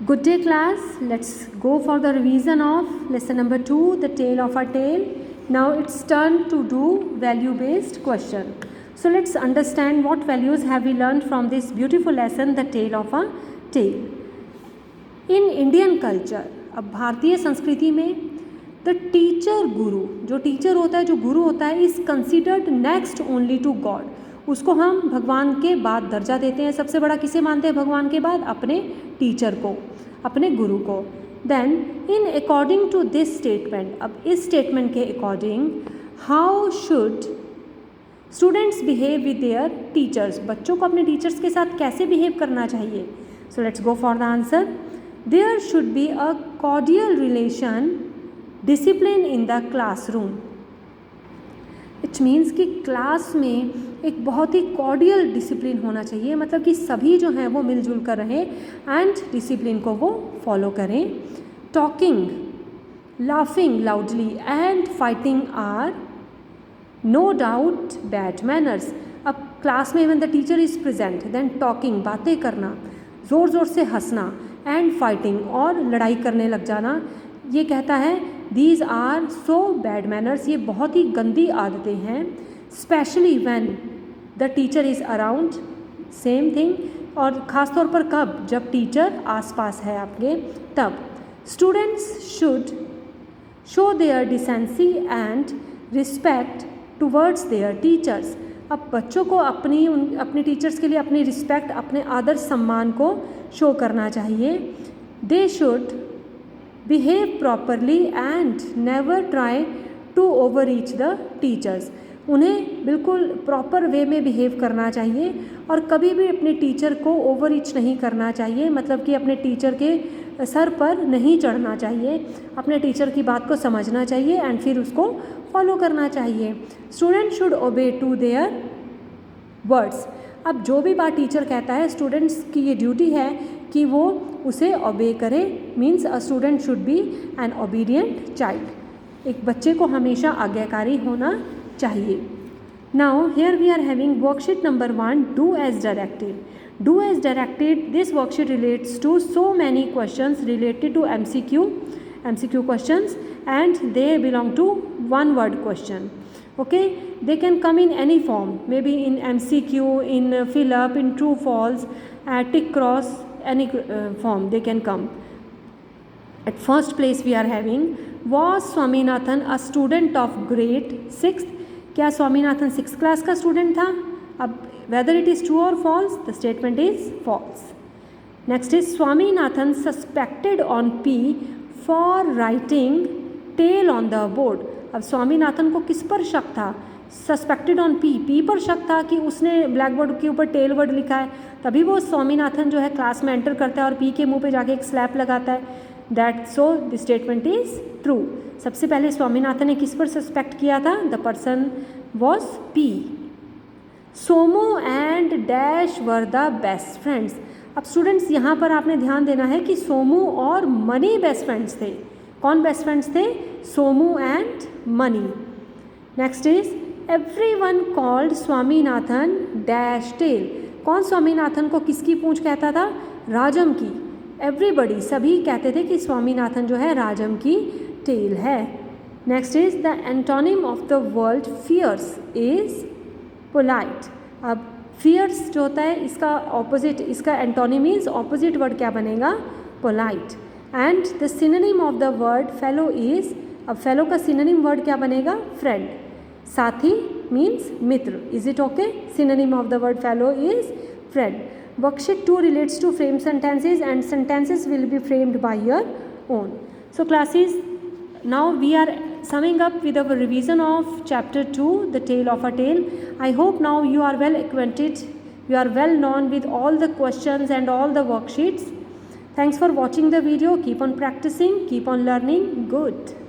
Good day class, let's go for the revision of lesson number 2, the tail of a tale. Now it's turn to do value based question. So let's understand what values have we learned from this beautiful lesson, the tale of a tale. In Indian culture, अब भारतीय संस्कृति में the teacher गुरु, जो teacher होता है, जो गुरु होता है, is considered next only to God. उसको हम भगवान के बाद दर्जा देते हैं. सबसे बड़ा किसे मानते हैं भगवान के बाद? अपने टीचर को, अपने गुरु को. Then in according to this statement, अब इस स्टेटमेंट के according, how should students behave with their teachers, बच्चों को अपने टीचर्स के साथ कैसे बिहेव करना चाहिए. So let's go for the answer. There should be a cordial relation, discipline in the classroom. It means कि क्लास में एक बहुत ही कॉर्डियल डिसिप्लिन होना चाहिए, मतलब कि सभी जो हैं वो मिलजुल कर रहें एंड डिसिप्लिन को वो फॉलो करें. Talking, laughing loudly and fighting are no doubt bad manners. अब क्लास में when the teacher is present, then talking, बातें करना, ज़ोर ज़ोर से हंसना, एंड फाइटिंग, और लड़ाई करने लग जाना, ये कहता है these are so bad manners, ये बहुत ही गंदी आदतें हैं. Specially when the teacher is around, same thing, और ख़ास तौर पर कब? जब टीचर आसपास है आपके, तब. Students should show their decency and respect towards their teachers. अब बच्चों को अपने टीचर्स के लिए अपनी रिस्पेक्ट, अपने आदर सम्मान को शो करना चाहिए. They should behave properly and never try to overreach the teachers. उन्हें बिल्कुल प्रॉपर वे में बिहेव करना चाहिए और कभी भी अपने टीचर को ओवर रीच नहीं करना चाहिए, मतलब कि अपने टीचर के सर पर नहीं चढ़ना चाहिए. अपने टीचर की बात को समझना चाहिए एंड फिर उसको फॉलो करना चाहिए. Student should obey to their words. अब जो भी बात टीचर कहता है, स्टूडेंट्स की ये ड्यूटी है कि वो उसे ओबे करे. Means a student should be an obedient child. एक बच्चे को हमेशा आज्ञाकारी होना चाहिए. Now here we are having worksheet number 1, do as directed. Do as directed, this worksheet relates to so many questions related to MCQ questions, and they belong to one word question. Okay, they can come in any form, maybe in MCQ, in fill up, in true false, tick cross, any form they can come. At first place we are having, was Swaminathan a student of grade 6th? क्या Swaminathan 6th class का student था? अब whether it is true or false, the statement is false. Next is Swaminathan suspected on P for writing tail on the board. अब स्वामीनाथन को किस पर शक था? सस्पेक्टेड ऑन पी पर शक था कि उसने ब्लैक बोर्ड के ऊपर टेल वर्ड लिखा है. तभी वो स्वामीनाथन जो है क्लास में एंटर करता है और पी के मुंह पे जाके एक स्लैप लगाता है. That so the statement is true. सबसे पहले स्वामीनाथन ने किस पर सस्पेक्ट किया था? The person was P. Somu and dash were the best friends. अब स्टूडेंट्स यहाँ पर आपने ध्यान देना है कि सोमू और मनी बेस्ट फ्रेंड्स थे. कौन बेस्ट फ्रेंड्स थे? Somu and Mani. Next is everyone called Swaminathan dash tail. कौन स्वामीनाथन को किसकी पूंछ कहता था? राजम की. एवरीबडी, सभी कहते थे कि स्वामीनाथन जो है राजम की टेल है. Next is the antonym of the word fierce is polite. अब फियर्स जो होता है इसका ऑपोजिट, इसका एंटोनिम मीन्स ऑपोजिट वर्ड क्या बनेगा? Polite. And the synonym of the word fellow is, अब फेलो का सिनोनिम वर्ड क्या बनेगा? फ्रेंड. साथी means Mitra. Is it okay? Synonym of the word fellow is friend. Worksheet 2 relates to frame sentences and sentences will be framed by your own. So classes, now we are summing up with our revision of chapter 2, the tale of a tale. I hope now you are well acquainted, you are well known with all the questions and all the worksheets. Thanks for watching the video. Keep on practicing, keep on learning. Good.